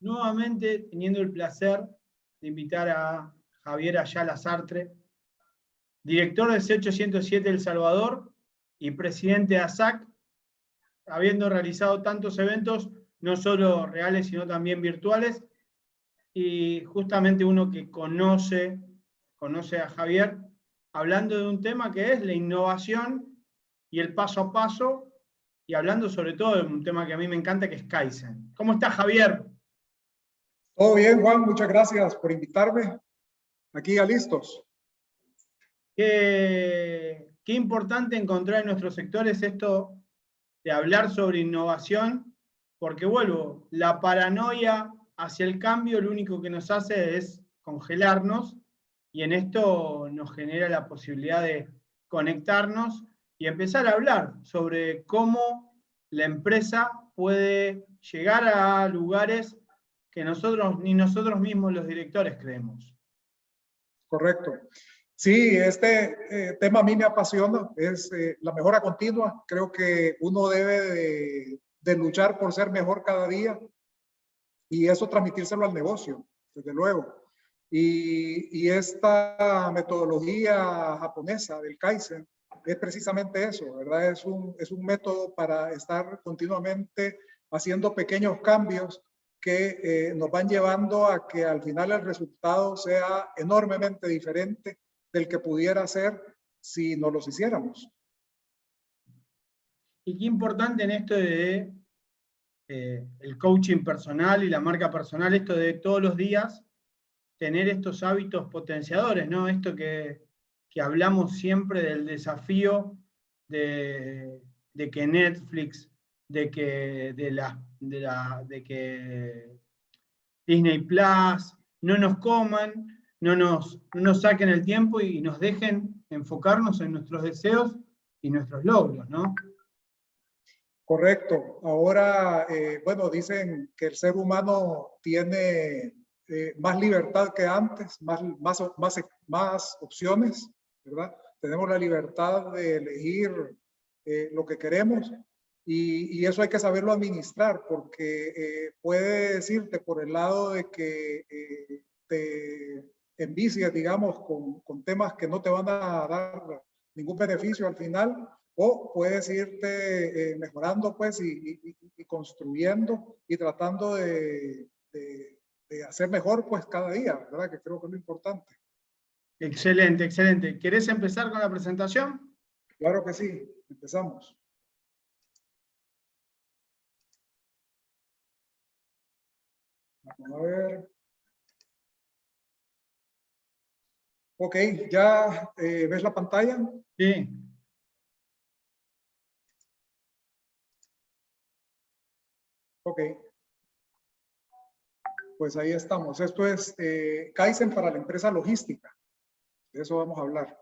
nuevamente teniendo el placer de invitar a Javier Ayala Sartre, director del C807 El Salvador y presidente de ASAC, habiendo realizado tantos eventos, no solo reales, sino también virtuales, y justamente uno que conoce a Javier, hablando de un tema que es la innovación y el paso a paso, y hablando sobre todo de un tema que a mí me encanta, que es Kaizen. ¿Cómo estás, Javier? Todo bien, Juan, muchas gracias por invitarme. Aquí ya listos. Qué importante encontrar en nuestros sectores esto de hablar sobre innovación, porque vuelvo, la paranoia hacia el cambio lo único que nos hace es congelarnos, y en esto nos genera la posibilidad de conectarnos y empezar a hablar sobre cómo la empresa puede llegar a lugares que ni nosotros mismos los directores creemos. Correcto. Sí, este tema a mí me apasiona, es la mejora continua. Creo que uno debe de luchar por ser mejor cada día y eso transmitírselo al negocio, desde luego. Y esta metodología japonesa del Kaizen es precisamente eso, ¿verdad? Es un método para estar continuamente haciendo pequeños cambios que nos van llevando a que al final el resultado sea enormemente diferente del que pudiera ser si no los hiciéramos. Y qué importante en esto de el coaching personal y la marca personal, esto de todos los días tener estos hábitos potenciadores, ¿no? Esto que hablamos siempre del desafío de que Netflix, de que Disney Plus no nos coman, no nos saquen el tiempo y nos dejen enfocarnos en nuestros deseos y nuestros logros, ¿no? Correcto. Ahora, bueno, dicen que el ser humano tiene más libertad que antes, más opciones, ¿verdad? Tenemos la libertad de elegir lo que queremos y eso hay que saberlo administrar porque puede decirte por el lado de que te envicias, digamos, con temas que no te van a dar ningún beneficio al final, o puedes irte mejorando pues y construyendo y tratando de hacer mejor pues cada día, ¿verdad? Que creo que es lo importante. Excelente, excelente. ¿Querés empezar con la presentación? Claro que sí, empezamos. Vamos a ver. Ok, ¿ya ves la pantalla? Sí. Ok. Pues ahí estamos. Esto es Kaizen para la empresa logística. De eso vamos a hablar.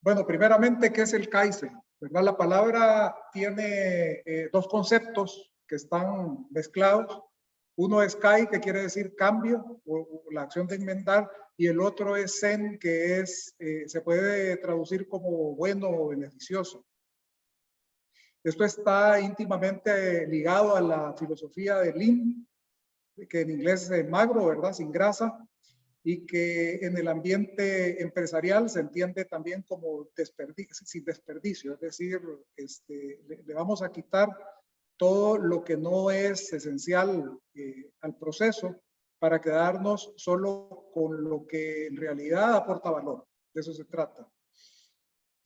Bueno, primeramente, ¿qué es el Kaizen? ¿Verdad? La palabra tiene dos conceptos que están mezclados. Uno es Kai, que quiere decir cambio o la acción de enmendar, y el otro es Zen, que se puede traducir como bueno o beneficioso. Esto está íntimamente ligado a la filosofía de Lean, que en inglés es magro, ¿verdad? Sin grasa, y que en el ambiente empresarial se entiende también como sin desperdicio, es decir, le vamos a quitar todo lo que no es esencial al proceso para quedarnos solo con lo que en realidad aporta valor. De eso se trata.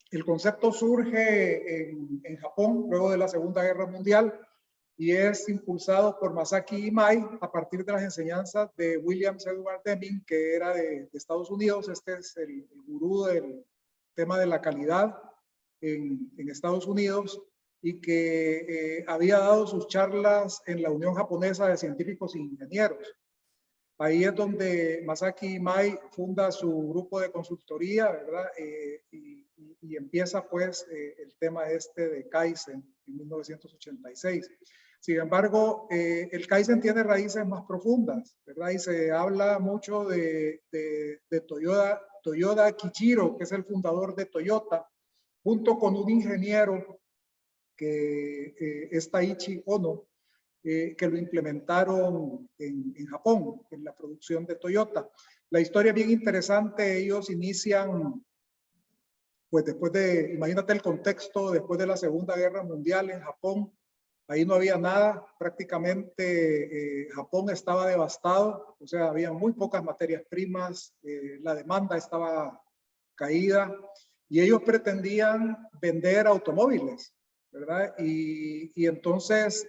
El concepto surge en Japón luego de la Segunda Guerra Mundial y es impulsado por Masaki Imai a partir de las enseñanzas de William Edward Deming, que era de Estados Unidos. Este es el gurú del tema de la calidad en Estados Unidos y que había dado sus charlas en la Unión Japonesa de Científicos e Ingenieros. Ahí es donde Masaki Imai funda su grupo de consultoría, ¿verdad? Y empieza pues el tema de Kaizen en 1986. Sin embargo, el Kaizen tiene raíces más profundas, ¿verdad? Y se habla mucho de Toyoda Kichiro, que es el fundador de Toyota, junto con un ingeniero que es Taiichi Ohno, que lo implementaron en Japón, en la producción de Toyota. La historia es bien interesante. Ellos inician, pues después de, imagínate el contexto, después de la Segunda Guerra Mundial en Japón. Ahí no había nada, prácticamente Japón estaba devastado, o sea, había muy pocas materias primas, la demanda estaba caída y ellos pretendían vender automóviles, ¿verdad? Y entonces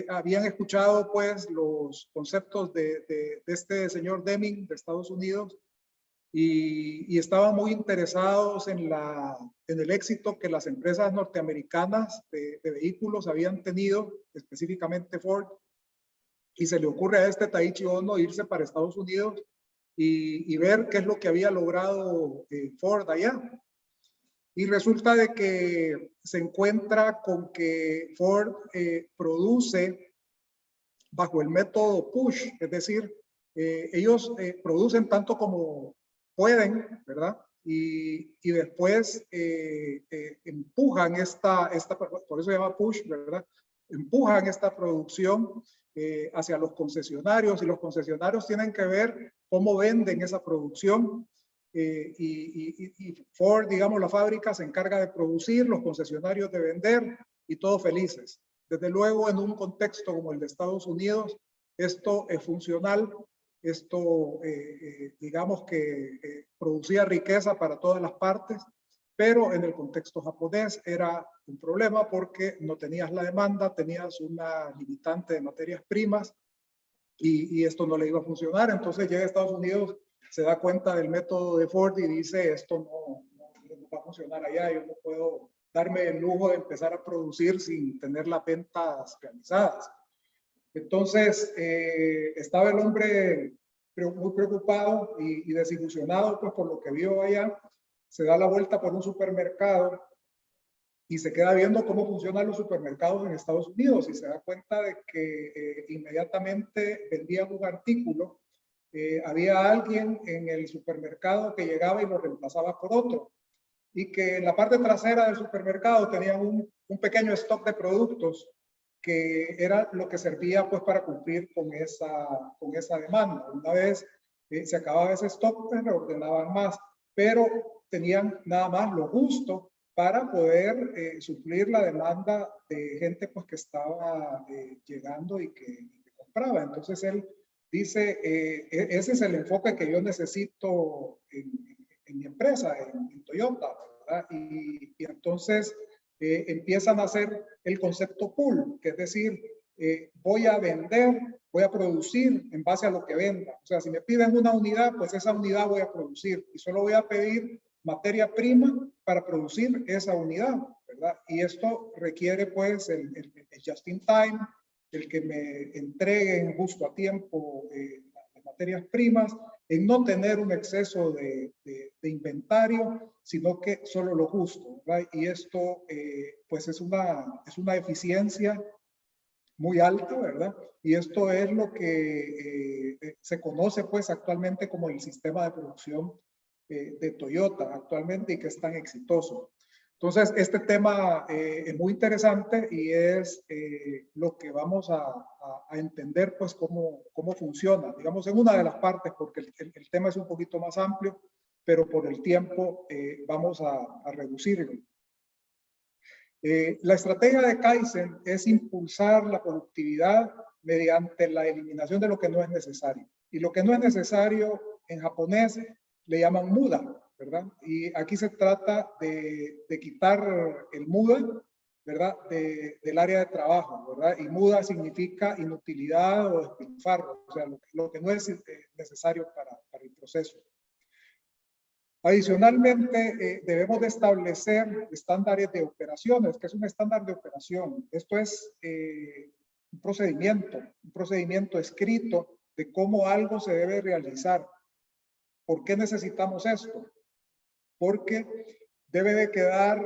habían escuchado pues los conceptos de este señor Deming de Estados Unidos y estaban muy interesados en el éxito que las empresas norteamericanas de vehículos habían tenido, específicamente Ford, y se le ocurre a este Taiichi Ohno irse para Estados Unidos y ver qué es lo que había logrado Ford allá. Y resulta de que se encuentra con que Ford produce bajo el método push, es decir, ellos producen tanto como pueden, ¿verdad? Y después empujan por eso se llama push, ¿verdad? Empujan esta producción hacia los concesionarios y los concesionarios tienen que ver cómo venden esa producción y Ford, digamos, la fábrica se encarga de producir, los concesionarios de vender y todos felices. Desde luego, en un contexto como el de Estados Unidos, esto es funcional, esto digamos que producía riqueza para todas las partes, pero en el contexto japonés era un problema porque no tenías la demanda, tenías una limitante de materias primas y esto no le iba a funcionar. Entonces llega a Estados Unidos, se da cuenta del método de Ford y dice, esto no va a funcionar allá, yo no puedo darme el lujo de empezar a producir sin tener las ventas realizadas. Entonces, estaba el hombre muy preocupado y desilusionado pues, por lo que vio allá. Se da la vuelta por un supermercado y se queda viendo cómo funcionan los supermercados en Estados Unidos y se da cuenta de que inmediatamente vendían un artículo. Había alguien en el supermercado que llegaba y lo reemplazaba por otro y que en la parte trasera del supermercado tenían un pequeño stock de productos que era lo que servía pues para cumplir con esa demanda. Una vez se acababa ese stock, pues reordenaban más, pero tenían nada más lo justo para poder suplir la demanda de gente pues que estaba llegando y que compraba. Entonces él dice, ese es el enfoque que yo necesito en mi empresa, en Toyota, ¿verdad? Y entonces empiezan a hacer el concepto pool, que es decir, voy a vender, voy a producir en base a lo que venda. O sea, si me piden una unidad, pues esa unidad voy a producir y solo voy a pedir materia prima para producir esa unidad, ¿verdad? Y esto requiere pues el just in time, el que me entreguen justo a tiempo las materias primas, en no tener un exceso de inventario, sino que solo lo justo, ¿verdad? Y esto pues es una eficiencia muy alta, ¿verdad? Y esto es lo que se conoce pues actualmente como el sistema de producción de Toyota actualmente y que es tan exitoso. Entonces, este tema es muy interesante y es lo que vamos a entender, pues, cómo funciona, digamos, en una de las partes, porque el tema es un poquito más amplio, pero por el tiempo vamos a reducirlo. La estrategia de Kaizen es impulsar la productividad mediante la eliminación de lo que no es necesario. Y lo que no es necesario en japonés le llaman muda, ¿verdad? Y aquí se trata de quitar el muda, ¿verdad? Del área de trabajo, ¿verdad? Y muda significa inutilidad o despilfarro, o sea, lo que no es necesario para el proceso. Adicionalmente, debemos de establecer estándares de operaciones. ¿Qué es un estándar de operación? Esto es un procedimiento escrito de cómo algo se debe realizar. ¿Por qué necesitamos esto? Porque debe de quedar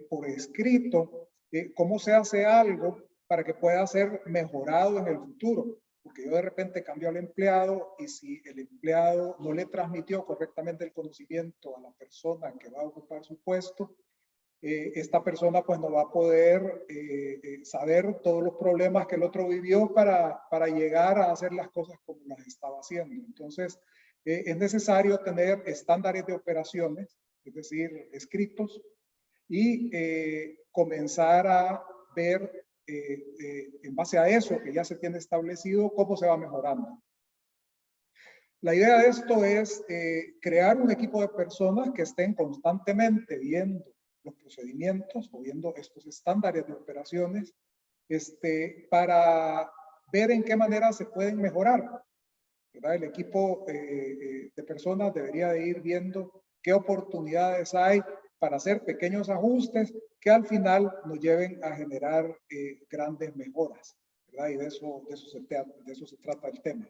por escrito cómo se hace algo para que pueda ser mejorado en el futuro. Porque yo de repente cambio al empleado y si el empleado no le transmitió correctamente el conocimiento a la persona que va a ocupar su puesto, esta persona pues no va a poder saber todos los problemas que el otro vivió para llegar a hacer las cosas como las estaba haciendo. Entonces, es necesario tener estándares de operaciones, es decir, escritos, y comenzar a ver en base a eso que ya se tiene establecido cómo se va mejorando. La idea de esto es crear un equipo de personas que estén constantemente viendo los procedimientos o viendo estos estándares de operaciones para ver en qué manera se pueden mejorar, ¿verdad? El equipo de personas debería de ir viendo qué oportunidades hay para hacer pequeños ajustes que al final nos lleven a generar grandes mejoras, ¿verdad? Y de eso se trata el tema.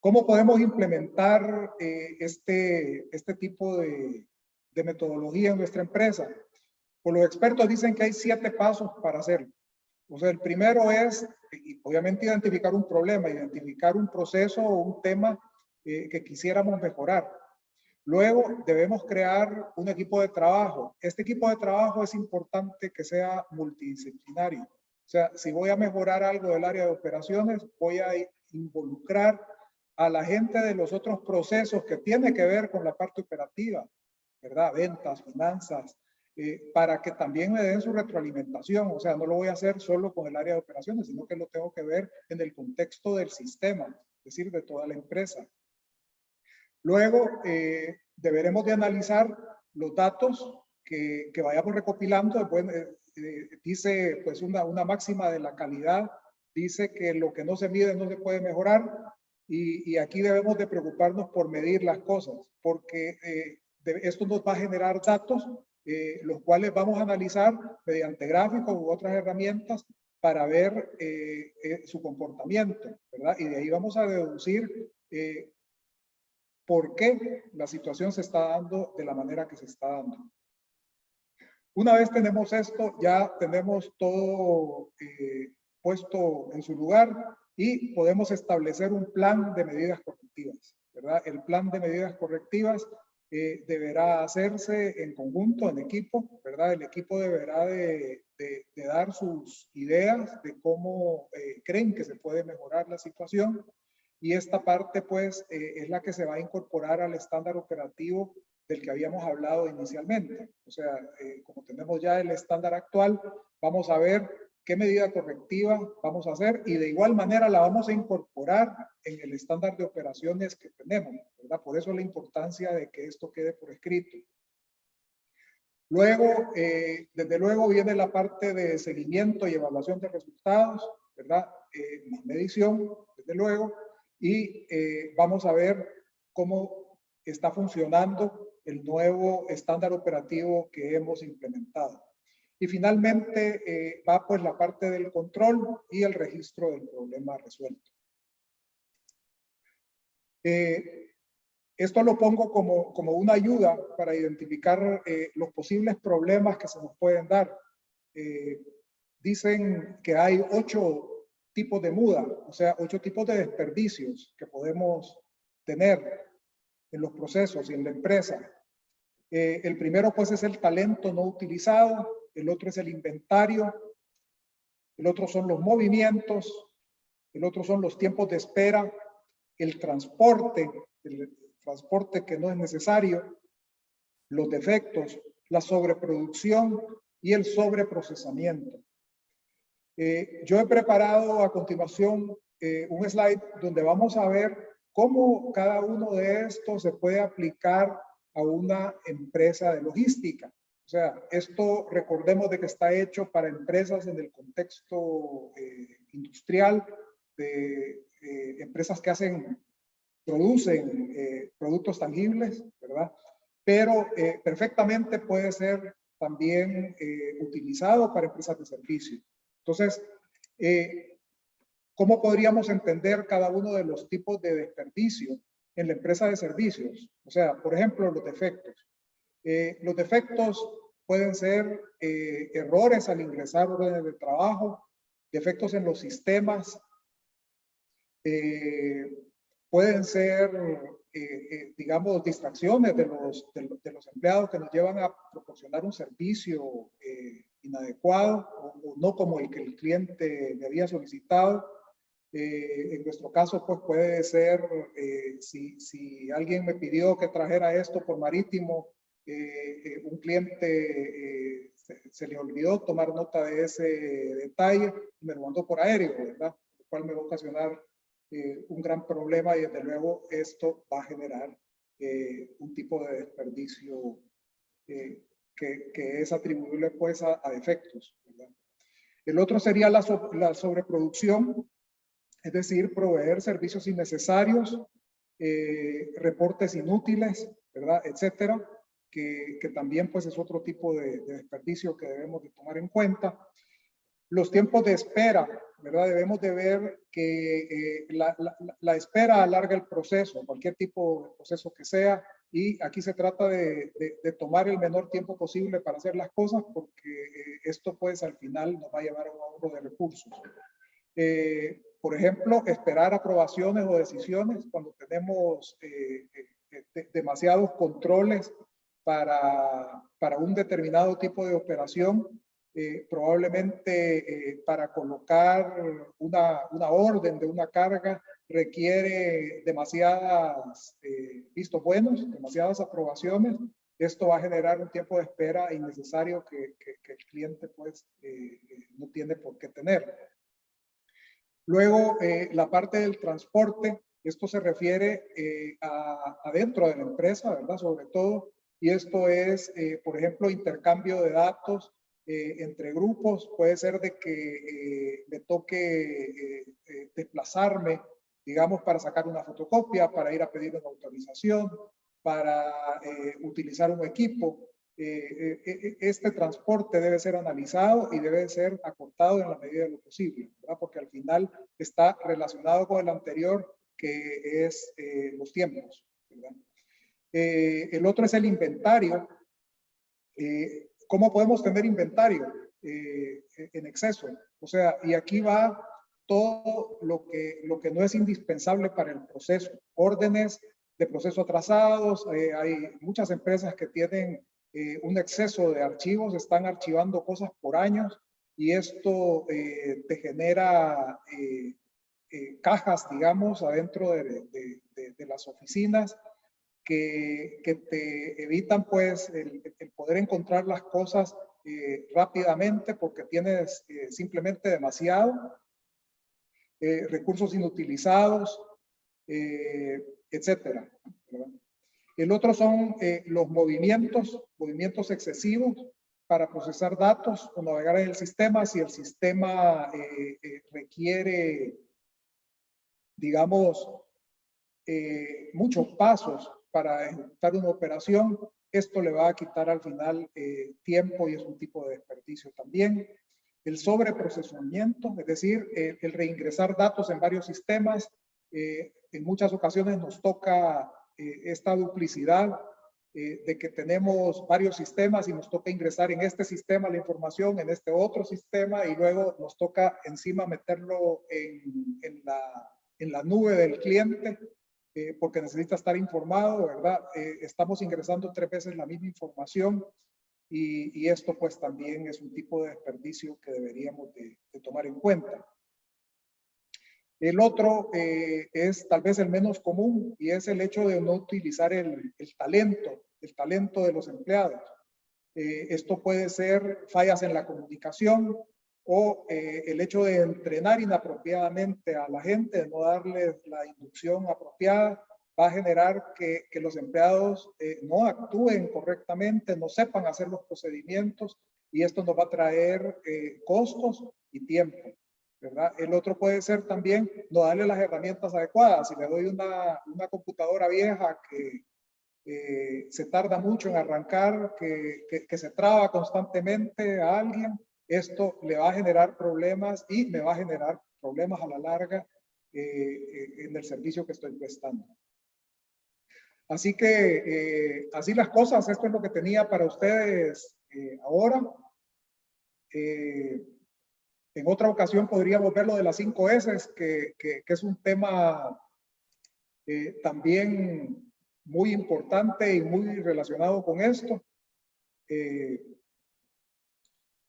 ¿Cómo podemos implementar este tipo de metodología en nuestra empresa? Pues los expertos dicen que hay 7 pasos para hacerlo. O sea, el primero es, obviamente, identificar un problema, identificar un proceso o un tema que quisiéramos mejorar. Luego, debemos crear un equipo de trabajo. Este equipo de trabajo es importante que sea multidisciplinario. O sea, si voy a mejorar algo del área de operaciones, voy a involucrar a la gente de los otros procesos que tiene que ver con la parte operativa, ¿verdad? Ventas, finanzas, para que también me den su retroalimentación. O sea, no lo voy a hacer solo con el área de operaciones, sino que lo tengo que ver en el contexto del sistema, es decir, de toda la empresa. Luego, deberemos de analizar los datos que vayamos recopilando. Después, dice, pues, una máxima de la calidad, dice que lo que no se mide no se puede mejorar, y aquí debemos de preocuparnos por medir las cosas, porque esto nos va a generar datos, los cuales vamos a analizar mediante gráficos u otras herramientas para ver su comportamiento, ¿verdad? Y de ahí vamos a deducir por qué la situación se está dando de la manera que se está dando. Una vez tenemos esto, ya tenemos todo puesto en su lugar y podemos establecer un plan de medidas correctivas, ¿verdad? El plan de medidas correctivas deberá hacerse en conjunto, en equipo, ¿verdad? El equipo deberá de dar sus ideas de cómo creen que se puede mejorar la situación. Y esta parte, pues, es la que se va a incorporar al estándar operativo del que habíamos hablado inicialmente. O sea, como tenemos ya el estándar actual, vamos a ver qué medida correctiva vamos a hacer y de igual manera la vamos a incorporar en el estándar de operaciones que tenemos, ¿verdad? Por eso la importancia de que esto quede por escrito. Luego, desde luego viene la parte de seguimiento y evaluación de resultados, ¿verdad? Medición, desde luego. Y vamos a ver cómo está funcionando el nuevo estándar operativo que hemos implementado. Y finalmente va pues la parte del control y el registro del problema resuelto. Esto lo pongo como una ayuda para identificar los posibles problemas que se nos pueden dar. Dicen que hay 8 tipos de muda, o sea, 8 tipos de desperdicios que podemos tener en los procesos y en la empresa. El primero, pues, es el talento no utilizado, el otro es el inventario, el otro son los movimientos, el otro son los tiempos de espera, el transporte que no es necesario, los defectos, la sobreproducción y el sobreprocesamiento. Yo he preparado a continuación un slide donde vamos a ver cómo cada uno de estos se puede aplicar a una empresa de logística. O sea, esto recordemos de que está hecho para empresas en el contexto industrial, de empresas que producen productos tangibles, ¿verdad? Pero perfectamente puede ser también utilizado para empresas de servicio. Entonces, ¿cómo podríamos entender cada uno de los tipos de desperdicio en la empresa de servicios? O sea, por ejemplo, los defectos. Los defectos pueden ser errores al ingresar órdenes de trabajo, defectos en los sistemas, pueden ser digamos, distracciones de los empleados que nos llevan a proporcionar un servicio inadecuado o no como el que el cliente me había solicitado. En nuestro caso, pues puede ser, si alguien me pidió que trajera esto por marítimo, un cliente se le olvidó tomar nota de ese detalle y me lo mandó por aéreo, ¿verdad? Lo cual me va a ocasionar un gran problema y desde luego esto va a generar un tipo de desperdicio que es atribuible pues a defectos, ¿verdad? El otro sería la sobreproducción, es decir, proveer servicios innecesarios, reportes inútiles, ¿verdad? Etcétera, que también pues es otro tipo de desperdicio que debemos de tomar en cuenta. Los tiempos de espera, ¿verdad? Debemos de ver que la espera alarga el proceso, cualquier tipo de proceso que sea, y aquí se trata de tomar el menor tiempo posible para hacer las cosas, porque esto pues al final nos va a llevar a un ahorro de recursos. Por ejemplo, esperar aprobaciones o decisiones cuando tenemos demasiados controles para un determinado tipo de operación. Probablemente para colocar una orden de una carga requiere demasiadas vistos buenos, demasiadas aprobaciones. Esto va a generar un tiempo de espera innecesario que el cliente pues no tiene por qué tener. Luego, la parte del transporte, esto se refiere adentro de la empresa, ¿verdad? Sobre todo, y esto es, por ejemplo, intercambio de datos entre grupos. Puede ser de que me toque desplazarme, digamos, para sacar una fotocopia, para ir a pedir una autorización, para utilizar un equipo. Este transporte debe ser analizado y debe ser acortado en la medida de lo posible, ¿verdad? Porque al final está relacionado con el anterior, que es los tiempos, ¿verdad? El otro es el inventario. ¿Cómo podemos tener inventario en exceso? O sea, y aquí va todo lo que no es indispensable para el proceso. Órdenes de proceso atrasados. Hay muchas empresas que tienen un exceso de archivos, están archivando cosas por años y esto te genera cajas, digamos, adentro de las oficinas que te evitan pues el poder encontrar las cosas rápidamente porque tienes simplemente demasiado, recursos inutilizados, etcétera, ¿verdad? El otro son los movimientos excesivos para procesar datos o navegar en el sistema. Si el sistema requiere, digamos, muchos pasos para ejecutar una operación, esto le va a quitar al final tiempo y es un tipo de desperdicio también. El sobreprocesamiento, es decir, el reingresar datos en varios sistemas. En muchas ocasiones nos toca esta duplicidad de que tenemos varios sistemas y nos toca ingresar en este sistema la información, en este otro sistema y luego nos toca encima meterlo en la nube del cliente porque necesita estar informado, ¿verdad? Estamos ingresando 3 veces la misma información y esto pues también es un tipo de desperdicio que deberíamos de tomar en cuenta. El otro es tal vez el menos común y es el hecho de no utilizar el talento de los empleados. Esto puede ser fallas en la comunicación o el hecho de entrenar inapropiadamente a la gente, de no darles la inducción apropiada, va a generar que los empleados no actúen correctamente, no sepan hacer los procedimientos y esto nos va a traer costos y tiempo, ¿verdad? El otro puede ser también no darle las herramientas adecuadas. Si le doy una computadora vieja que se tarda mucho en arrancar, que se traba constantemente a alguien, esto le va a generar problemas y me va a generar problemas a la larga en el servicio que estoy prestando. Así que así las cosas, esto es lo que tenía para ustedes ahora. En otra ocasión podríamos ver lo de las 5 S, que es un tema también muy importante y muy relacionado con esto.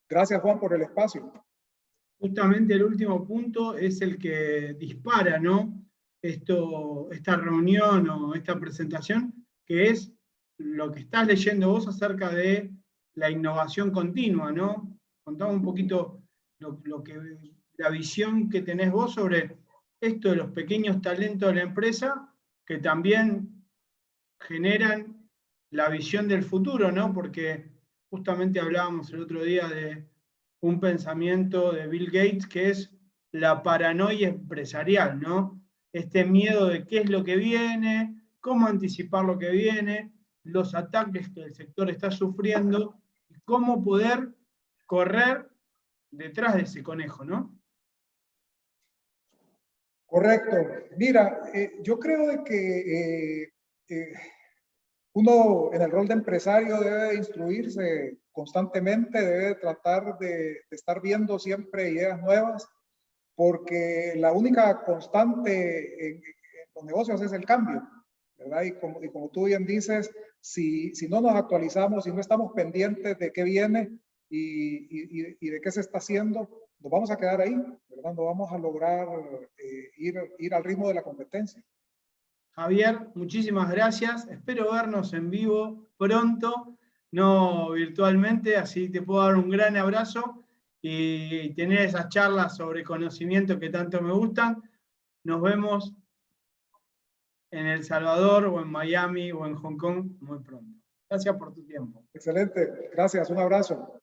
Gracias, Juan, por el espacio. Justamente el último punto es el que dispara, ¿no? Esta reunión o esta presentación, que es lo que estás leyendo vos acerca de la innovación continua, ¿no? Contame un poquito la visión que tenés vos sobre esto de los pequeños talentos de la empresa, que también generan la visión del futuro, ¿no? Porque justamente hablábamos el otro día de un pensamiento de Bill Gates que es la paranoia empresarial, ¿no? Este miedo de qué es lo que viene, cómo anticipar lo que viene, los ataques que el sector está sufriendo y cómo poder correr detrás de ese conejo, ¿no? Correcto. Mira, yo creo de que uno en el rol de empresario debe instruirse constantemente, debe tratar de estar viendo siempre ideas nuevas, porque la única constante en los negocios es el cambio, ¿verdad? Y como tú bien dices, si no nos actualizamos, si no estamos pendientes de qué viene y de qué se está haciendo, nos vamos a quedar ahí, ¿verdad? No vamos a lograr ir al ritmo de la competencia. Javier, muchísimas gracias. Espero vernos en vivo pronto, no virtualmente, así te puedo dar un gran abrazo y tener esas charlas sobre conocimiento que tanto me gustan. Nos vemos en El Salvador o en Miami o en Hong Kong muy pronto. Gracias por tu tiempo. Excelente, gracias, un abrazo.